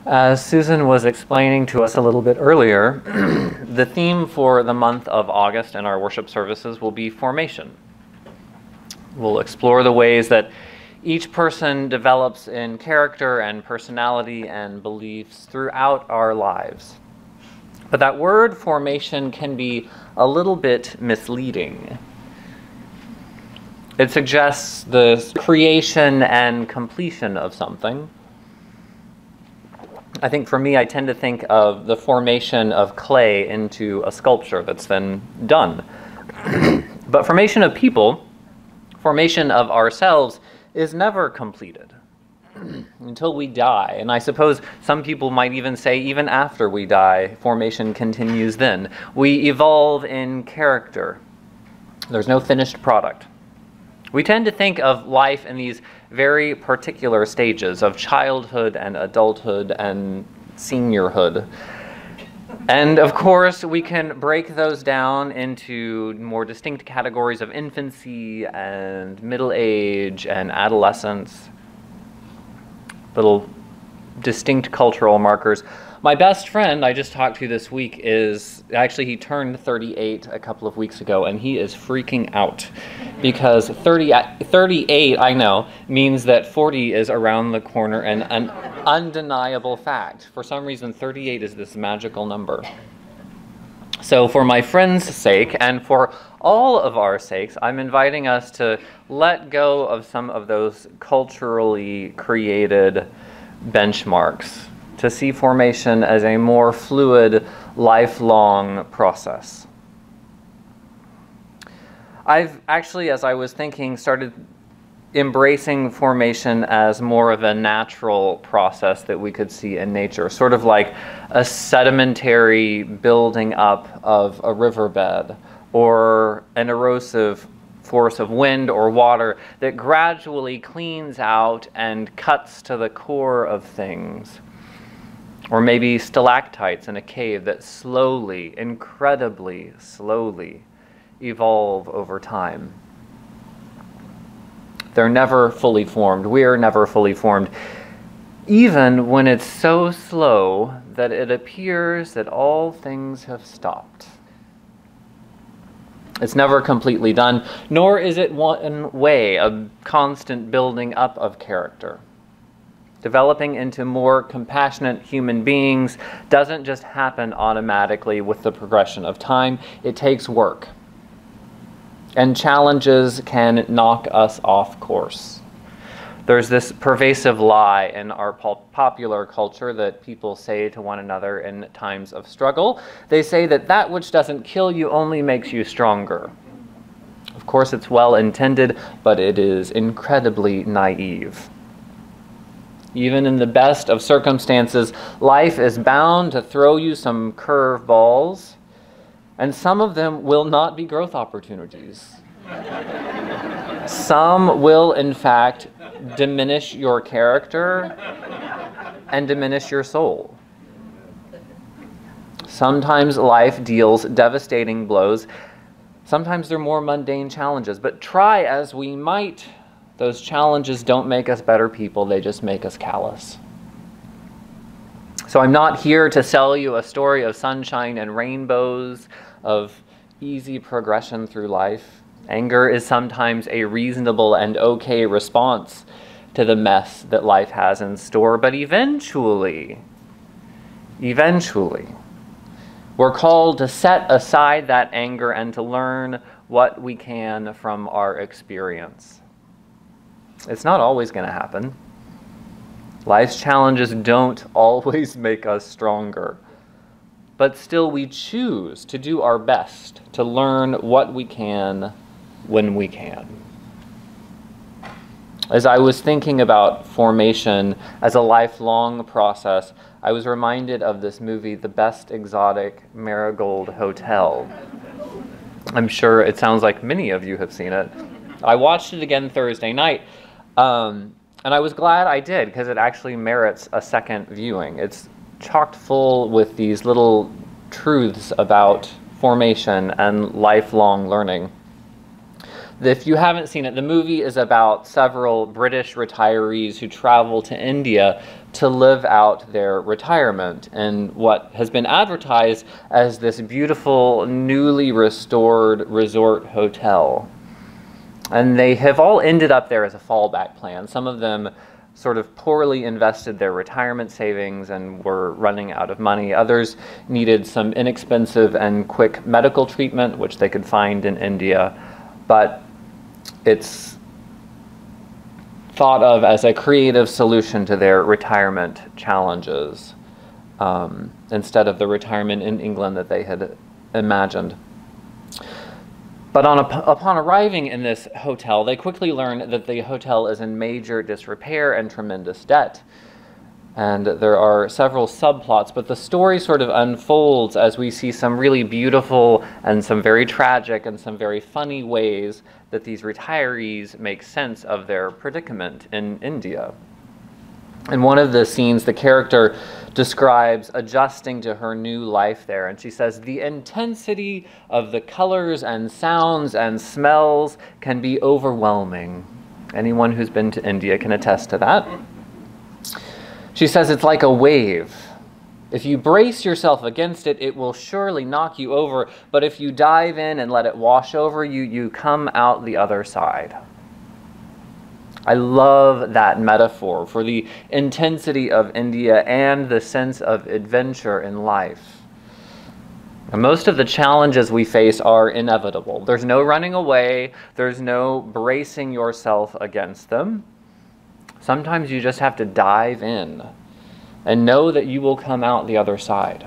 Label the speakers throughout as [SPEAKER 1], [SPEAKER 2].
[SPEAKER 1] As Susan was explaining to us a little bit earlier, the theme for the month of August in our worship services will be formation. We'll explore the ways that each person develops in character and personality and beliefs throughout our lives. But that word formation can be a little bit misleading. It suggests the creation and completion of something. I think for me, I tend to think of the formation of clay into a sculpture that's then done. But formation of people, formation of ourselves, is never completed until we die. And I suppose some people might even say even after we die, formation continues then. We evolve in character. There's no finished product. We tend to think of life in these very particular stages of childhood and adulthood and seniorhood. And of course, we can break those down into more distinct categories of infancy and middle age and adolescence, little distinct cultural markers. My best friend I just talked to this week he turned 38 a couple of weeks ago, and he is freaking out because 38, I know, means that 40 is around the corner and an undeniable fact. For some reason, 38 is this magical number. So for my friend's sake and for all of our sakes, I'm inviting us to let go of some of those culturally created benchmarks, to see formation as a more fluid, lifelong process. I've actually, as I was thinking, started embracing formation as more of a natural process that we could see in nature, sort of like a sedimentary building up of a riverbed or an erosive force of wind or water that gradually cleans out and cuts to the core of things. Or maybe stalactites in a cave that slowly, incredibly slowly, evolve over time. They're never fully formed. We're never fully formed, even when it's so slow that it appears that all things have stopped. It's never completely done, nor is it one way, a constant building up of character. Developing into more compassionate human beings doesn't just happen automatically with the progression of time. It takes work. And challenges can knock us off course. There's this pervasive lie in our popular culture that people say to one another in times of struggle. They say that that which doesn't kill you only makes you stronger. Of course, it's well intended, but it is incredibly naive. Even in the best of circumstances, life is bound to throw you some curveballs, and some of them will not be growth opportunities. Some will, in fact, diminish your character and diminish your soul. Sometimes life deals devastating blows. Sometimes they're more mundane challenges, but try as we might, those challenges don't make us better people, they just make us callous. So I'm not here to sell you a story of sunshine and rainbows, of easy progression through life. Anger is sometimes a reasonable and okay response to the mess that life has in store, but eventually, we're called to set aside that anger and to learn what we can from our experience. It's not always going to happen. Life's challenges don't always make us stronger. But still we choose to do our best to learn what we can when we can. As I was thinking about formation as a lifelong process, I was reminded of this movie, The Best Exotic Marigold Hotel. I'm sure it sounds like many of you have seen it. I watched it again Thursday night. And I was glad I did, because it actually merits a second viewing. It's chocked full with these little truths about formation and lifelong learning. If you haven't seen it, the movie is about several British retirees who travel to India to live out their retirement in what has been advertised as this beautiful, newly restored resort hotel. And they have all ended up there as a fallback plan. Some of them sort of poorly invested their retirement savings and were running out of money. Others needed some inexpensive and quick medical treatment, which they could find in India. But it's thought of as a creative solution to their retirement challenges, instead of the retirement in England that they had imagined. But upon arriving in this hotel, they quickly learn that the hotel is in major disrepair and tremendous debt. And there are several subplots, but the story sort of unfolds as we see some really beautiful and some very tragic and some very funny ways that these retirees make sense of their predicament in India. In one of the scenes, the character describes adjusting to her new life there, and she says, "The intensity of the colors and sounds and smells can be overwhelming." Anyone who's been to India can attest to that. She says it's like a wave. If you brace yourself against it, it will surely knock you over, but if you dive in and let it wash over you, you come out the other side. I love that metaphor for the intensity of India and the sense of adventure in life. And most of the challenges we face are inevitable. There's no running away. There's no bracing yourself against them. Sometimes you just have to dive in and know that you will come out the other side.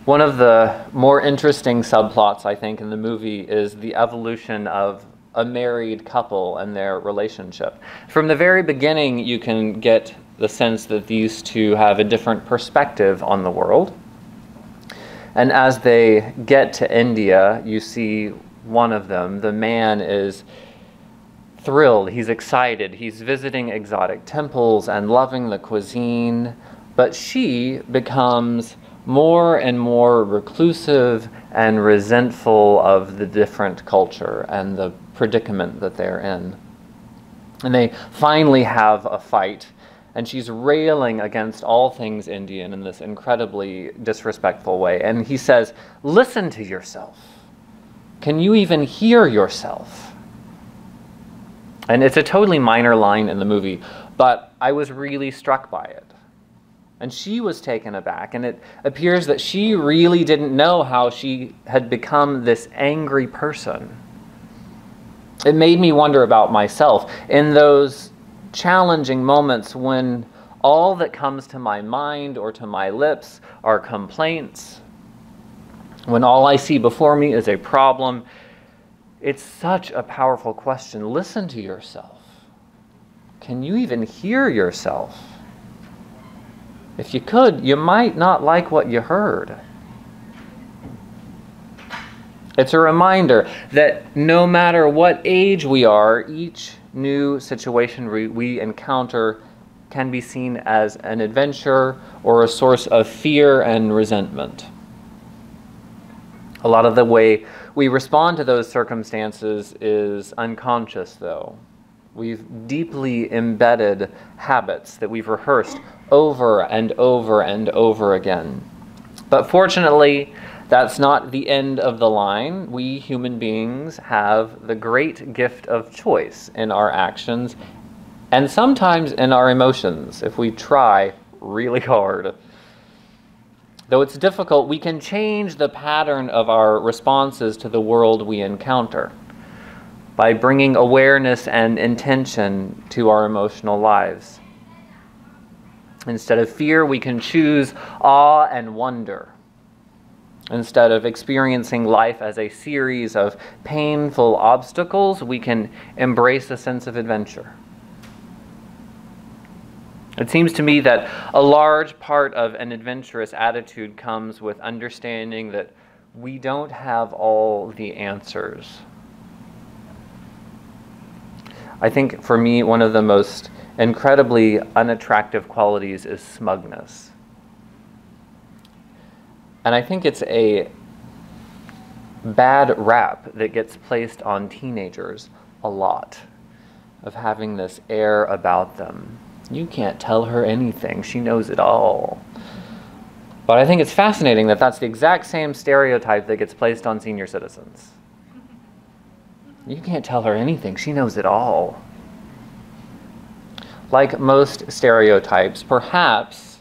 [SPEAKER 1] One of the more interesting subplots, I think, in the movie is the evolution of a married couple and their relationship. From the very beginning, you can get the sense that these two have a different perspective on the world. And as they get to India, you see one of them, the man is thrilled, he's excited, he's visiting exotic temples and loving the cuisine, but she becomes more and more reclusive and resentful of the different culture and the predicament that they're in. And they finally have a fight, and she's railing against all things Indian in this incredibly disrespectful way. And he says, "Listen to yourself. Can you even hear yourself?" And it's a totally minor line in the movie, but I was really struck by it. And she was taken aback, and it appears that she really didn't know how she had become this angry person. It made me wonder about myself in those challenging moments when all that comes to my mind or to my lips are complaints, when all I see before me is a problem. It's such a powerful question. Listen to yourself. Can you even hear yourself? If you could, you might not like what you heard. It's a reminder that no matter what age we are, each new situation we encounter can be seen as an adventure or a source of fear and resentment. A lot of the way we respond to those circumstances is unconscious, though. We've deeply embedded habits that we've rehearsed over and over and over again. But fortunately, that's not the end of the line. We human beings have the great gift of choice in our actions and sometimes in our emotions if we try really hard. Though it's difficult, we can change the pattern of our responses to the world we encounter by bringing awareness and intention to our emotional lives. Instead of fear, we can choose awe and wonder. Instead of experiencing life as a series of painful obstacles, we can embrace a sense of adventure. It seems to me that a large part of an adventurous attitude comes with understanding that we don't have all the answers. I think for me, one of the most incredibly unattractive qualities is smugness. And I think it's a bad rap that gets placed on teenagers a lot, of having this air about them. You can't tell her anything. She knows it all. But I think it's fascinating that that's the exact same stereotype that gets placed on senior citizens. You can't tell her anything. She knows it all. Like most stereotypes, perhaps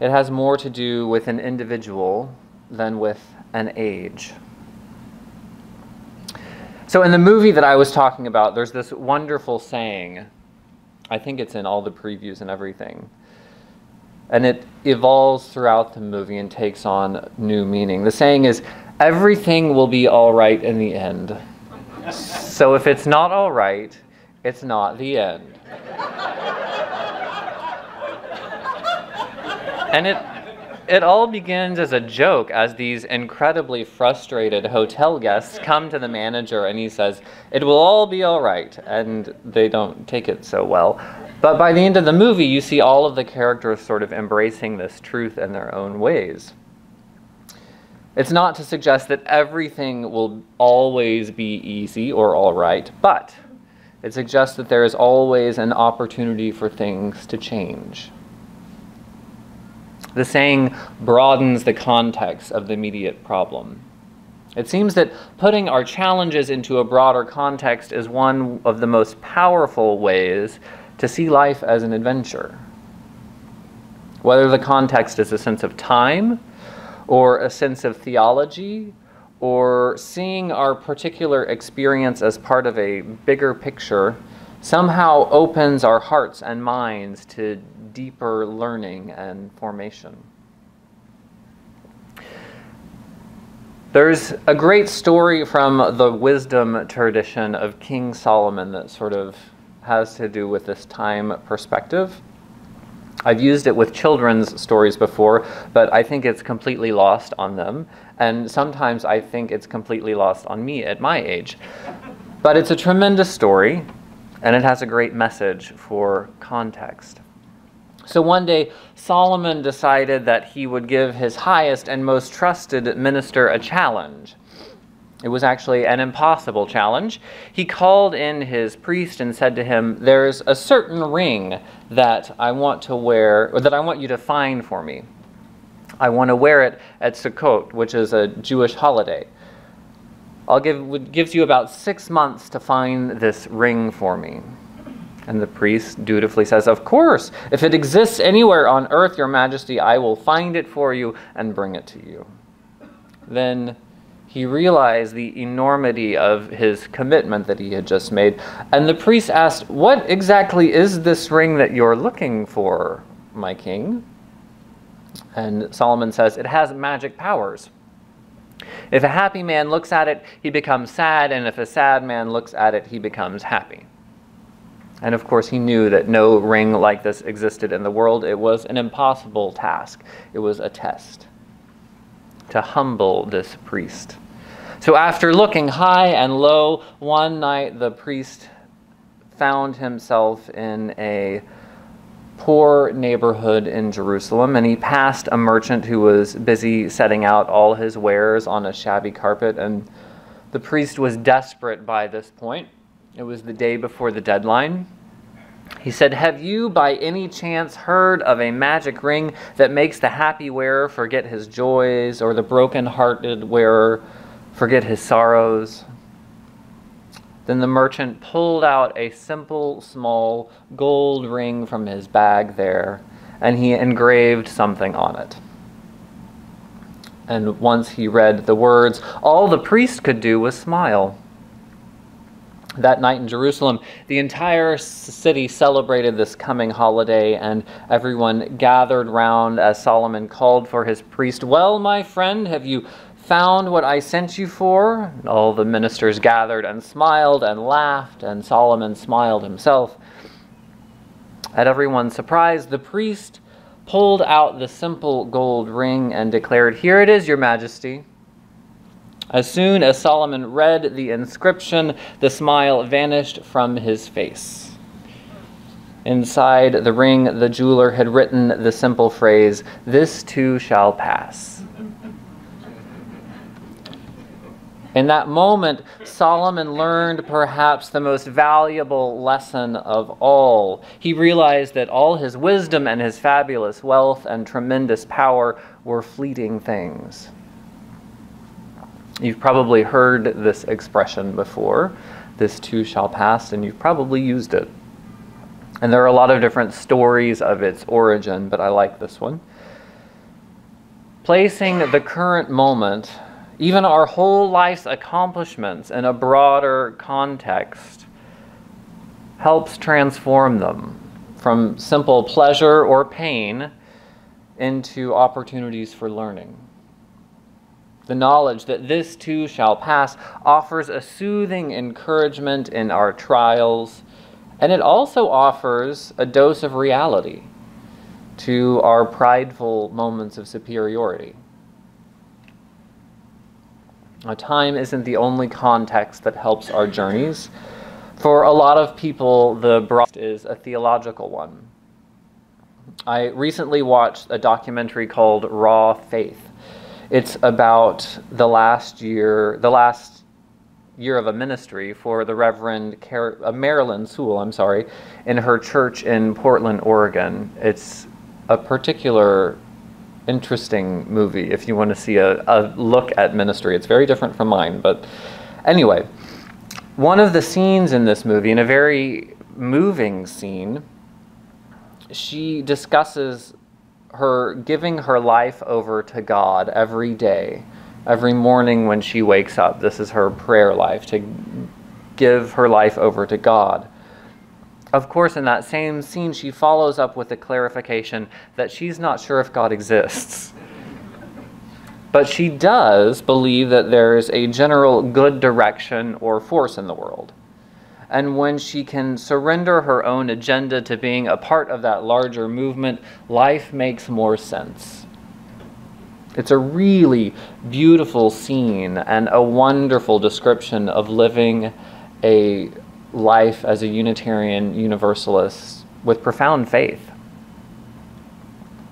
[SPEAKER 1] it has more to do with an individual than with an age. So in the movie that I was talking about, there's this wonderful saying. I think it's in all the previews and everything. And it evolves throughout the movie and takes on new meaning. The saying is, everything will be all right in the end. So if it's not all right, it's not the end. And it all begins as a joke as these incredibly frustrated hotel guests come to the manager and he says, "It will all be all right," and they don't take it so well. But by the end of the movie, you see all of the characters sort of embracing this truth in their own ways. It's not to suggest that everything will always be easy or all right, but it suggests that there is always an opportunity for things to change. The saying broadens the context of the immediate problem. It seems that putting our challenges into a broader context is one of the most powerful ways to see life as an adventure. Whether the context is a sense of time, or a sense of theology, or seeing our particular experience as part of a bigger picture, somehow opens our hearts and minds to deeper learning and formation. There's a great story from the wisdom tradition of King Solomon that sort of has to do with this time perspective. I've used it with children's stories before, but I think it's completely lost on them. And sometimes I think it's completely lost on me at my age. But it's a tremendous story, and it has a great message for context. So one day, Solomon decided that he would give his highest and most trusted minister a challenge. It was actually an impossible challenge. He called in his priest and said to him, "There's a certain ring that I want to wear, or that I want you to find for me. I want to wear it at Sukkot, which is a Jewish holiday. It gives you about 6 months to find this ring for me." And the priest dutifully says, "Of course, if it exists anywhere on earth, Your Majesty, I will find it for you and bring it to you." Then he realized the enormity of his commitment that he had just made. And the priest asked, "What exactly is this ring that you're looking for, my king?" And Solomon says, "It has magic powers. If a happy man looks at it, he becomes sad, and if a sad man looks at it, he becomes happy." And of course, he knew that no ring like this existed in the world. It was an impossible task. It was a test to humble this priest. So after looking high and low, one night the priest found himself in a poor neighborhood in Jerusalem, and he passed a merchant who was busy setting out all his wares on a shabby carpet, and the priest was desperate by this point. It was the day before the deadline. He said, "Have you by any chance heard of a magic ring that makes the happy wearer forget his joys, or the broken-hearted wearer forget his sorrows?" Then the merchant pulled out a simple, small gold ring from his bag there, and he engraved something on it. And once he read the words, all the priest could do was smile. That night in Jerusalem, the entire city celebrated this coming holiday, and everyone gathered round as Solomon called for his priest. "Well, my friend, have you found what I sent you for?" And all the ministers gathered and smiled and laughed, and Solomon smiled himself. At everyone's surprise, the priest pulled out the simple gold ring and declared, "Here it is, Your Majesty." As soon as Solomon read the inscription, the smile vanished from his face. Inside the ring, the jeweler had written the simple phrase, "This too shall pass." In that moment, Solomon learned perhaps the most valuable lesson of all. He realized that all his wisdom and his fabulous wealth and tremendous power were fleeting things. You've probably heard this expression before, this too shall pass, and you've probably used it. And there are a lot of different stories of its origin, but I like this one. Placing the current moment, even our whole life's accomplishments, in a broader context helps transform them from simple pleasure or pain into opportunities for learning. The knowledge that this too shall pass offers a soothing encouragement in our trials, and it also offers a dose of reality to our prideful moments of superiority. Now, time isn't the only context that helps our journeys. For a lot of people, the broad is a theological one. I recently watched a documentary called Raw Faith. It's about the last year of a ministry for the Reverend Marilyn Sewell, in her church in Portland, Oregon. It's a particular interesting movie if you want to see a look at ministry. It's very different from mine, but anyway, one of the scenes in this movie, in a very moving scene, she discusses her giving her life over to God every day, every morning when she wakes up. This is her prayer life, to give her life over to God. Of course, in that same scene, she follows up with a clarification that she's not sure if God exists. But she does believe that there is a general good direction or force in the world. And when she can surrender her own agenda to being a part of that larger movement, life makes more sense. It's a really beautiful scene and a wonderful description of living a life as a Unitarian Universalist with profound faith.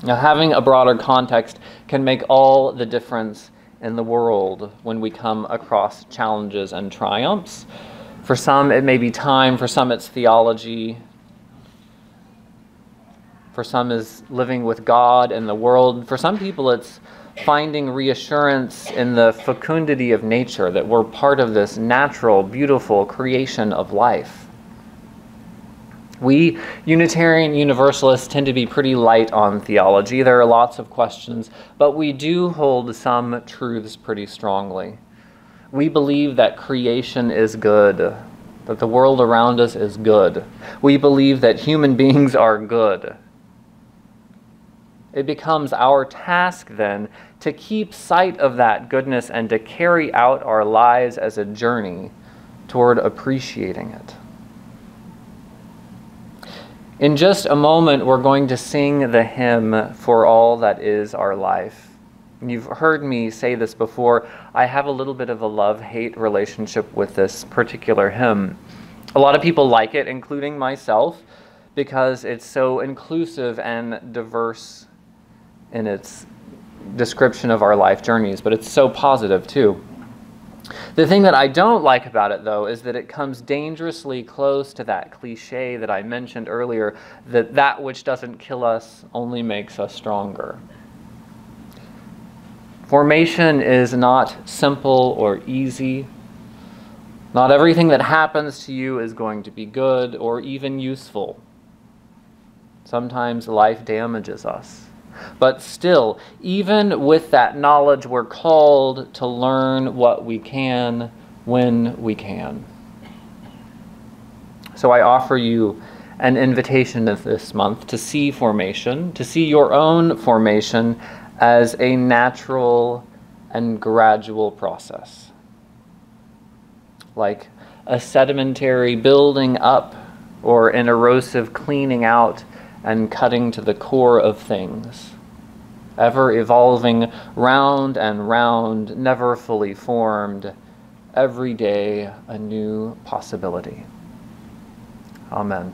[SPEAKER 1] Now, having a broader context can make all the difference in the world when we come across challenges and triumphs. For some, it may be time. For some, it's theology. For some, is living with God and the world. For some people, it's finding reassurance in the fecundity of nature, that we're part of this natural, beautiful creation of life. We Unitarian Universalists tend to be pretty light on theology. There are lots of questions, but we do hold some truths pretty strongly. We believe that creation is good, that the world around us is good. We believe that human beings are good. It becomes our task then to keep sight of that goodness and to carry out our lives as a journey toward appreciating it. In just a moment, we're going to sing the hymn, For All That Is Our Life. You've heard me say this before. I have a little bit of a love-hate relationship with this particular hymn. A lot of people like it, including myself, because it's so inclusive and diverse in its description of our life journeys, but it's so positive too. The thing that I don't like about it, though, is that it comes dangerously close to that cliche that I mentioned earlier, that that which doesn't kill us only makes us stronger. Formation is not simple or easy. Not everything that happens to you is going to be good or even useful. Sometimes life damages us. But still, even with that knowledge, we're called to learn what we can when we can. So I offer you an invitation this month to see formation, to see your own formation as a natural and gradual process. Like a sedimentary building up or an erosive cleaning out and cutting to the core of things, ever evolving round and round, never fully formed, every day a new possibility. Amen.